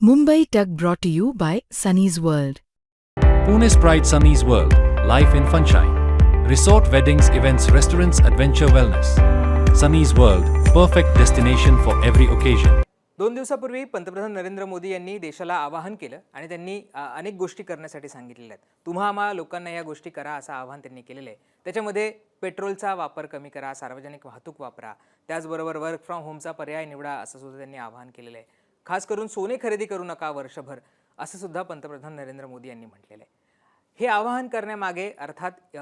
Mumbai Tug brought to you by Sunny's World. Pune's Pride Sunny's World, Life in Funshine. Resort weddings, events, restaurants, adventure wellness. Sunny's World, perfect destination for every occasion. 2 दिवसापूर्वी पंतप्रधान नरेंद्र मोदी यांनी देशाला आवाहन केलं आणि त्यांनी अनेक गोष्टी करण्यासाठी सांगितलेल्या आहेत. तुम्हा आम्हा लोकांना या गोष्टी करा असं आवाहन त्यांनी केलेलं आहे. त्याच्यामध्ये पेट्रोलचा वापर कमी करा, सार्वजनिक वाहतूक वापरा, त्याचबरोबर वर्क फ्रॉम होमचा पर्याय निवडा असं सुद्धा त्यांनी आवाहन केलेलं आहे. खास करून सोने खरेदी करू नका वर्षभर असं सुद्धा पंतप्रधान नरेंद्र मोदी यांनी म्हटलेलं आहे. हे आवाहन करण्यामागे अर्थात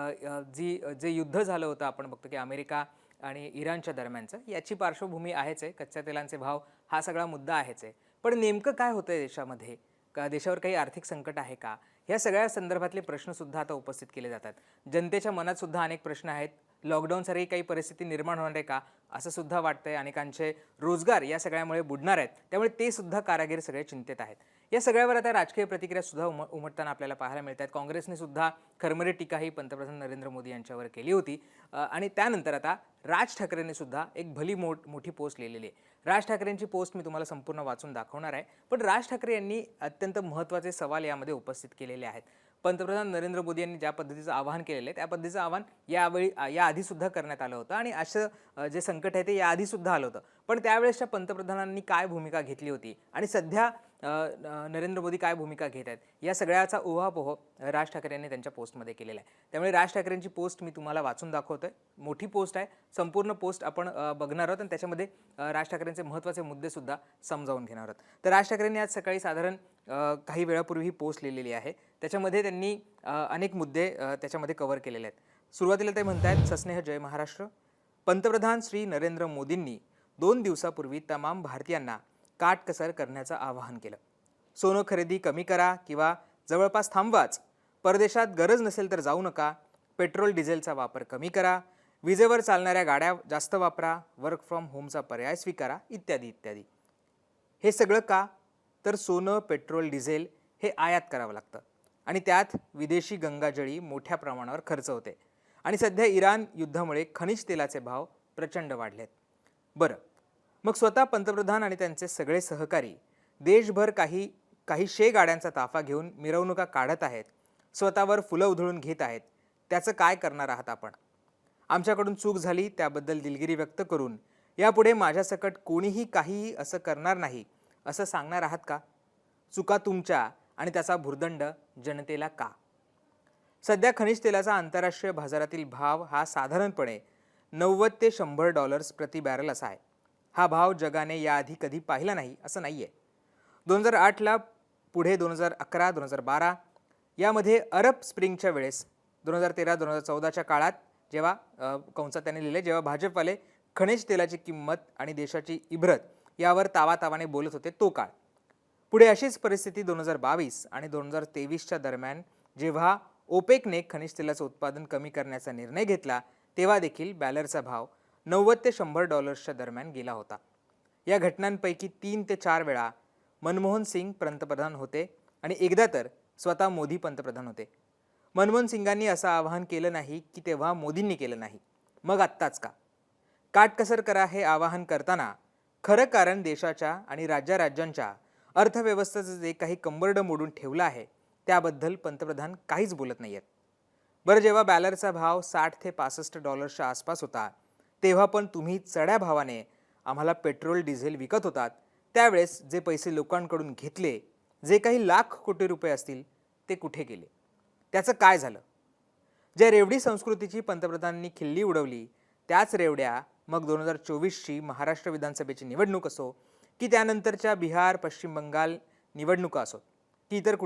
जे युद्ध झालं होतं आपण बघतो की अमेरिका आणि इराणच्या दरम्यानचं याची पार्श्वभूमी आहेच आहे. कच्च्या तेलांचे भाव हा सगळा मुद्दा आहेच आहे. पण नेमकं काय होतंय देशामध्ये, का देशावर काही आर्थिक संकट आहे का, ह्या सगळ्या संदर्भातले प्रश्नसुद्धा आता उपस्थित केले जातात. जनतेच्या मनात सुद्धा अनेक प्रश्न आहेत. लॉकडाऊनसारखी काही परिस्थिती निर्माण होणार आहे का असं सुद्धा वाटतंय. अनेकांचे रोजगार या सगळ्यामुळे बुडणार आहेत, त्यामुळे ते सुद्धा कारागीर सगळे चिंतेत आहेत. या सगळ्यावर आता राजकीय प्रतिक्रिया सुद्धा उमटताना आपल्याला पाहायला मिळतात. काँग्रेसने सुद्धा खरमरी टीकाही पंतप्रधान नरेंद्र मोदी यांच्यावर केली होती आणि त्यानंतर आता राज ठाकरेंनी सुद्धा एक भली मोठी पोस्ट लिहिलेली आहे. राज ठाकरेंची पोस्ट मी तुम्हाला संपूर्ण वाचून दाखवणार आहे. पण राज ठाकरे यांनी अत्यंत महत्त्वाचे सवाल यामध्ये उपस्थित केलेले आहेत. पंतप्रधान नरेंद्र मोदी यांनी ज्या पद्धतीचं आवाहन केलेलं आहे त्या पद्धतीचं आवाहन याआधी सुद्धा करण्यात आलं होतं आणि असं जे संकट आहे ते याआधी सुद्धा आलं होतं. पण त्यावेळेसच्या पंतप्रधानांनी काय भूमिका घेतली होती आणि सध्या नरेंद्र मोदी काय भूमिका घेत आहेत या सगळ्याचा उहापोह राज ठाकरे यांनी त्यांच्या पोस्टमध्ये केलेला आहे. त्यामुळे राज ठाकरेंची पोस्ट मी तुम्हाला वाचून दाखवतोय. मोठी पोस्ट आहे. संपूर्ण पोस्ट आपण बघणार आहोत आणि त्याच्यामध्ये राज ठाकरेंचे महत्त्वाचे मुद्दे सुद्धा समजावून घेणार आहोत. तर राज ठाकरेंनी आज सकाळी साधारण काही वेळापूर्वी ही पोस्ट लिहिलेली आहे. त्याच्यामध्ये त्यांनी अनेक मुद्दे त्याच्यामध्ये कव्हर केलेले आहेत. सुरुवातीला ते म्हणतात, सस्नेह जय महाराष्ट्र. पंतप्रधान श्री नरेंद्र मोदींनी 2 दिवसापूर्वी तमाम भारतीयांना काटकसर करण्याचं आवाहन केलं. सोनं खरेदी कमी करा किंवा जवळपास थांबवाच. परदेशात गरज नसेल तर जाऊ नका. पेट्रोल डिझेलचा वापर कमी करा. विजेवर चालणाऱ्या गाड्या जास्त वापरा. वर्क फ्रॉम होमचा पर्याय स्वीकारा, इत्यादी इत्यादी. हे सगळं का, तर सोनं, पेट्रोल, डिझेल हे आयात करावं लागतं आणि त्यात विदेशी गंगाजळी मोठ्या प्रमाणावर खर्च होते आणि सध्या इराण युद्धामुळे खनिज तेलाचे भाव प्रचंड वाढलेत. बरं, मग स्वतः पंतप्रधान आणि त्यांचे सगळे सहकारी देशभर काही शे गाड्यांचा ताफा घेऊन मिरवणुका काढत आहेत, स्वतःवर फुलं उधळून घेत आहेत. त्याचं काय करणार आहात आपण? आमच्याकडून चूक झाली त्याबद्दल दिलगिरी व्यक्त करून यापुढे माझ्यासकट कोणीही काहीही असं करणार नाही असं सांगणार आहात का? चुका तुमच्या आणि त्याचा भुर्दंड जनतेला का? सध्या खनिज तेलाचा आंतरराष्ट्रीय बाजारातील भाव हा साधारणपणे $90 ते $100 प्रति बॅरल असा आहे. हा भाव जगाने याआधी कधी पाहिला नाही असं नाही आहे. 2008ला पुढे 2011, 2012 यामध्ये अरब स्प्रिंगच्या वेळेस 2013-2014च्या काळात जेव्हा कंसात त्यांनी लिहिले, जेव्हा भाजपवाले खनिज तेलाची किंमत आणि देशाची इब्रत यावर तावातावाने बोलत होते तो काळ. पुढे अशीच परिस्थिती 2022 आणि 2023च्या दरम्यान जेव्हा ओपेकने खनिज तेलाचं उत्पादन कमी करण्याचा निर्णय घेतला तेव्हा देखील बॅरलचा भाव $90 ते $100च्या दरम्यान गेला होता. या घटनांपैकी 3 ते 4 वेळा मनमोहन सिंग पंतप्रधान होते आणि एकदा तर स्वतः मोदी पंतप्रधान होते. मनमोहन सिंगांनी असं आवाहन केलं नाही की तेव्हा मोदींनी केलं नाही. मग आत्ताच का? काटकसर करा हे आवाहन करताना खरं कारण देशाच्या आणि राज्यांच्या अर्थव्यवस्थेचं जे काही कंबरडं मोडून ठेवलं आहे त्याबद्दल पंतप्रधान काहीच बोलत नाही आहेत. बरं, जेव्हा बॅरलचा भाव $60 ते $65च्या आसपास होता तेव्हा पण तुम्ही चढ्या भावाने आम्हाला पेट्रोल डिझेल विकत होतात. त्यावेळेस जे पैसे लोकांकडून घेतले, जे काही लाख कोटी रुपये असतील ते कुठे गेले? त्याचं काय झालं? ज्या रेवडी संस्कृतीची पंतप्रधानांनी खिल्ली उडवली त्याच रेवड्या मग 2024ची महाराष्ट्र विधानसभेची निवडणूक असो की त्यानंतरच्या बिहार, पश्चिम बंगाल निवडणुका असोत की इतर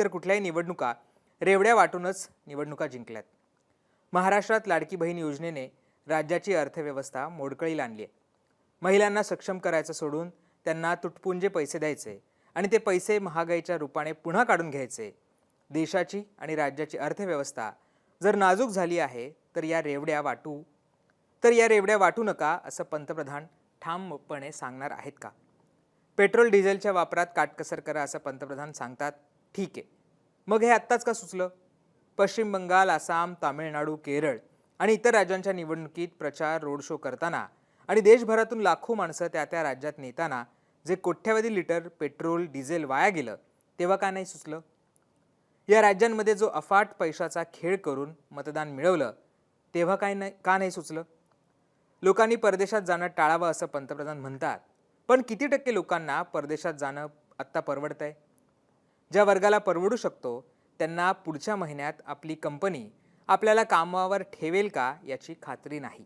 कुठल्याही निवडणुका रेवड्या वाटूनच निवडणुका जिंकल्यात. महाराष्ट्रात लाडकी बहीण योजनेने राज्याची अर्थव्यवस्था मोडकळीला आणली आहे. महिलांना सक्षम करायचं सोडून त्यांना तुटपुंजे पैसे द्यायचे आणि ते पैसे महागाईच्या रूपाने पुन्हा काढून घ्यायचे. देशाची आणि राज्याची अर्थव्यवस्था जर नाजूक झाली आहे तर या रेवड्या वाटू नका असं पंतप्रधान ठामपणे सांगणार आहेत का? पेट्रोल डिझेलच्या वापरात काटकसर करा असं पंतप्रधान सांगतात, ठीक आहे. मग हे आत्ताच का सुचलं? पश्चिम बंगाल, आसाम, तामिळनाडू, केरळ आणि इतर राज्यांच्या निवडणुकीत प्रचार, रोड शो करताना आणि देशभरातून लाखो माणसं त्या राज्यात नेताना जे कोट्यावधी लिटर पेट्रोल डिझेल वाया गेलं तेव्हा का नाही सुचलं? या राज्यांमध्ये जो अफाट पैशाचा खेळ करून मतदान मिळवलं तेव्हा का नाही सुचलं? लोकांनी परदेशात जाणं टाळावं असं पंतप्रधान म्हणतात, पण किती टक्के लोकांना परदेशात जाणं आत्ता परवडतंय? ज्या वर्गाला परवडू शकतो त्यांना पुढच्या महिन्यात आपली कंपनी आपल्याला कामावर ठेवेल का याची खात्री नाही.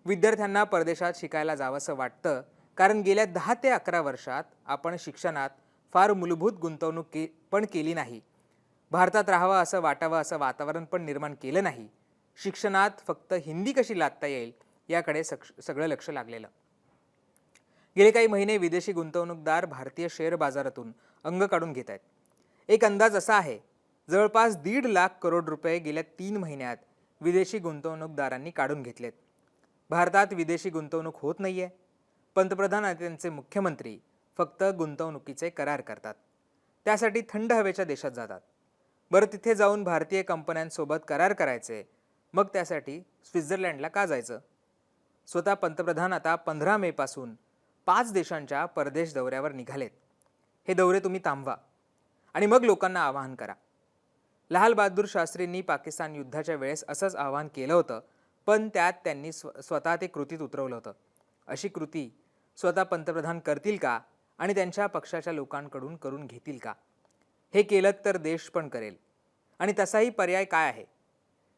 विद्यार्थ्यांना परदेशात शिकायला जावंसं वाटतं, कारण गेल्या 10 ते 11 वर्षात आपण शिक्षणात फार मूलभूत गुंतवणूक पण केली नाही. भारतात राहावं असं वाटावं असं वातावरण पण निर्माण केलं नाही. शिक्षणात फक्त हिंदी कशी लादता येईल याकडे सगळं लक्ष लागलेलं. गेले काही महिने विदेशी गुंतवणूकदार भारतीय शेअर बाजारातून अंग काढून घेत आहेत. एक अंदाज असा आहे, जवळपास 1.5 लाख करोड रुपये गेल्या 3 महिन्यात विदेशी गुंतवणूकदारांनी काढून घेतलेत. भारतात विदेशी गुंतवणूक होत नाहीये. पंतप्रधान आणि त्यांचे मुख्यमंत्री फक्त गुंतवणुकीचे करार करतात. त्यासाठी थंड हवेच्या देशात जातात. बरं, तिथे जाऊन भारतीय कंपन्यांसोबत करार करायचे, मग त्यासाठी स्वित्झर्लंडला का जायचं? स्वतः पंतप्रधान आता 15 मे पासून 5 देशांच्या परदेश दौऱ्यावर निघालेत. हे दौरे तुम्ही थांबवा आणि मग लोकांना आवाहन करा. लाल बहादूर शास्त्रींनी पाकिस्तान युद्धाच्या वेळेस असंच आवाहन केलं होतं, पण त्यात त्यांनी स्वतः ते कृतीत उतरवलं होतं. अशी कृती स्वतः पंतप्रधान करतील का आणि त्यांच्या पक्षाच्या लोकांकडून करून घेतील का? हे केलं तर देश पण करेल. आणि तसाही पर्याय काय आहे?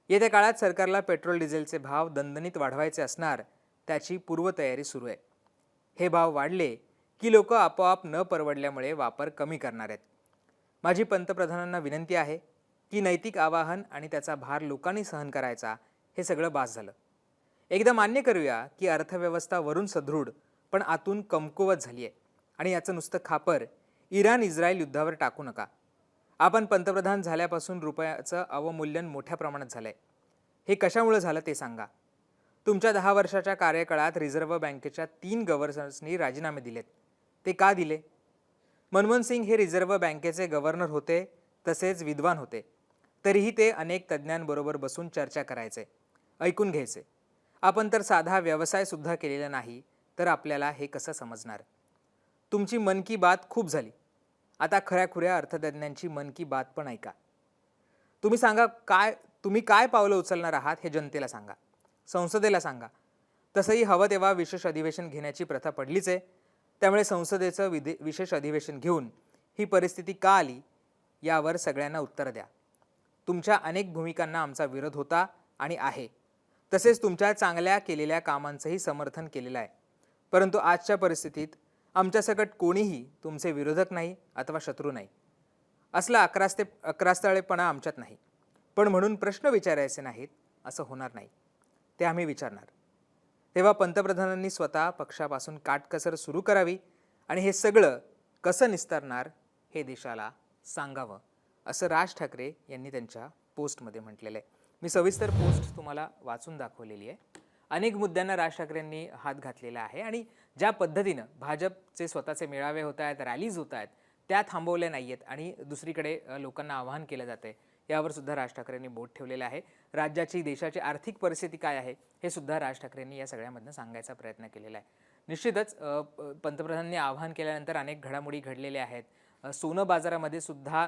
येत्या काळात सरकारला पेट्रोल डिझेलचे भाव दणदणीत वाढवायचे असणार, त्याची पूर्वतयारी सुरू आहे. हे भाव वाढले की लोक आपोआप न परवडल्यामुळे वापर कमी करणार आहेत. माझी पंतप्रधानांना विनंती आहे की नैतिक आवाहन आणि त्याचा भार लोकांनी सहन करायचा, हे सगळं बास झालं. एकदा मान्य करूया की अर्थव्यवस्था वरून सदृढ पण आतून कमकुवत झाली आहे आणि याचं नुसतं खापर इराण इस्रायल युद्धावर टाकू नका. आपण पंतप्रधान झाल्यापासून रुपयाचं अवमूल्यन मोठ्या प्रमाणात झालंय. हे कशामुळे झालं ते सांगा. तुमच्या 10 वर्षाच्या कार्यकाळात रिझर्व्ह बँकेच्या 3 गव्हर्नर्सनी राजीनामे दिलेत. ते का दिले? मनमोहन सिंग हे रिझर्व्ह बँकेचे गव्हर्नर होते, तसेच विद्वान होते. तरीही ते अनेक तज्ज्ञांबरोबर बसून चर्चा करायचे, ऐकून घ्यायचे. आपण तर साधा व्यवसाय सुद्धा केलेला नाही, तर आपल्याला हे कसं समजणार? तुमची मन की बात खूप झाली. आता खऱ्याखुऱ्या अर्थतज्ज्ञांची मन की बात पण ऐका. तुम्ही सांगा, तुम्ही काय पावलं उचलणार आहात हे जनतेला सांगा, संसदेला सांगा. तसंही हवं तेव्हा विशेष अधिवेशन घेण्याची प्रथा पडलीच आहे. त्यामुळे संसदेचं विशेष अधिवेशन घेऊन ही परिस्थिती का आली यावर सगळ्यांना उत्तर द्या. तुमच्या अनेक भूमिकांना आमचा विरोध होता आणि आहे. तसेच तुमच्या चांगल्या केलेल्या कामांचंही समर्थन केलेलं आहे. परंतु आजच्या परिस्थितीत आमच्यासकट कोणीही तुमचे विरोधक नाही अथवा शत्रू नाही. असला अकरास्तळेपणा आमच्यात नाही. पण म्हणून प्रश्न विचारायचे नाहीत असं होणार नाही, ते आम्ही विचारणार. तेव्हा पंतप्रधानांनी स्वतः पक्षापासून काटकसर सुरू करावी आणि हे सगळं कसं निस्तारणार हे देशाला सांगावं, असं राज ठाकरे यांनी त्यांच्या पोस्टमध्ये म्हटलेलं आहे. मी सविस्तर पोस्ट तुम्हाला वाचून दाखवलेली आहे. अनेक मुद्द्यांना राज ठाकरेंनी हात घातलेला आहे आणि ज्या पद्धतीनं भाजपचे स्वतःचे मेळावे होत आहेत, रॅलीज होत आहेत, त्या थांबवल्या नाही आहेत आणि दुसरीकडे लोकांना आवाहन केलं जाते, यावर सुद्धा राज ठाकरेंनी बोट ठेवलेलं आहे. राज्याची, देशाची आर्थिक परिस्थिती काय आहे हे सुद्धा राज ठाकरेंनी या सगळ्यामधनं सांगायचा प्रयत्न केलेला आहे. निश्चितच पंतप्रधानांनी आवाहन केल्यानंतर अनेक घडामोडी घडलेल्या आहेत. सोनं बाजारामध्ये सुद्धा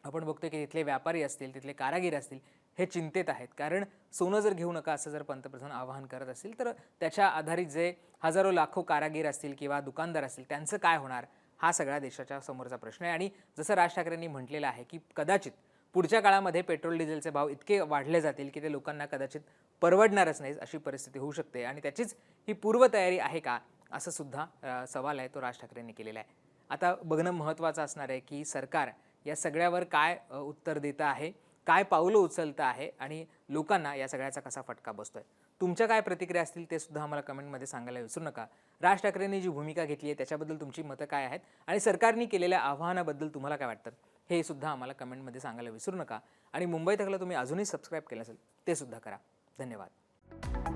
आपण बघतो की तिथले व्यापारी असतील, तिथले कारागीर असतील, हे चिंतेत आहेत. कारण सोनं जर घेऊ नका असं जर पंतप्रधान आवाहन करत असतील तर त्याच्या आधारित जे हजारो लाखो कारागीर असतील किंवा दुकानदार असतील त्यांचं काय होणार, हा सगळ्या देशाच्या समोरचा प्रश्न आहे. आणि जसं राज ठाकरेंनी म्हटलेलं आहे की कदाचित पुढच्या काळामध्ये पेट्रोल डिझेलचे भाव इतके वाढले जातील की ते लोकांना कदाचित परवडणारच नाही, अशी परिस्थिती होऊ शकते. आणि त्याचीच ही पूर्वतयारी आहे का, असं सुद्धा सवाल आहे तो राज ठाकरेंनी केलेला आहे. आता बघणं महत्त्वाचं असणार आहे की सरकार या सगळ्यावर काय उत्तर देतं आहे, काय पावलं उचलतं आहे आणि लोकांना या सगळ्याचा कसा फटका बसतोय. तुमच्या काय प्रतिक्रिया असतील ते सुद्धा आम्हाला कमेंटमध्ये सांगायला विसरू नका. राज ठाकरेंनी जी भूमिका घेतली आहे त्याच्याबद्दल तुमची मतं काय आहेत आणि सरकारने केलेल्या आव्हानाबद्दल तुम्हाला काय वाटतं हे सुद्धा आम्हाला कमेंटमध्ये सांगायला विसरू नका. आणि मुंबई तकला तुम्ही अजूनही सबस्क्राईब केलं असेल ते सुद्धा करा. धन्यवाद.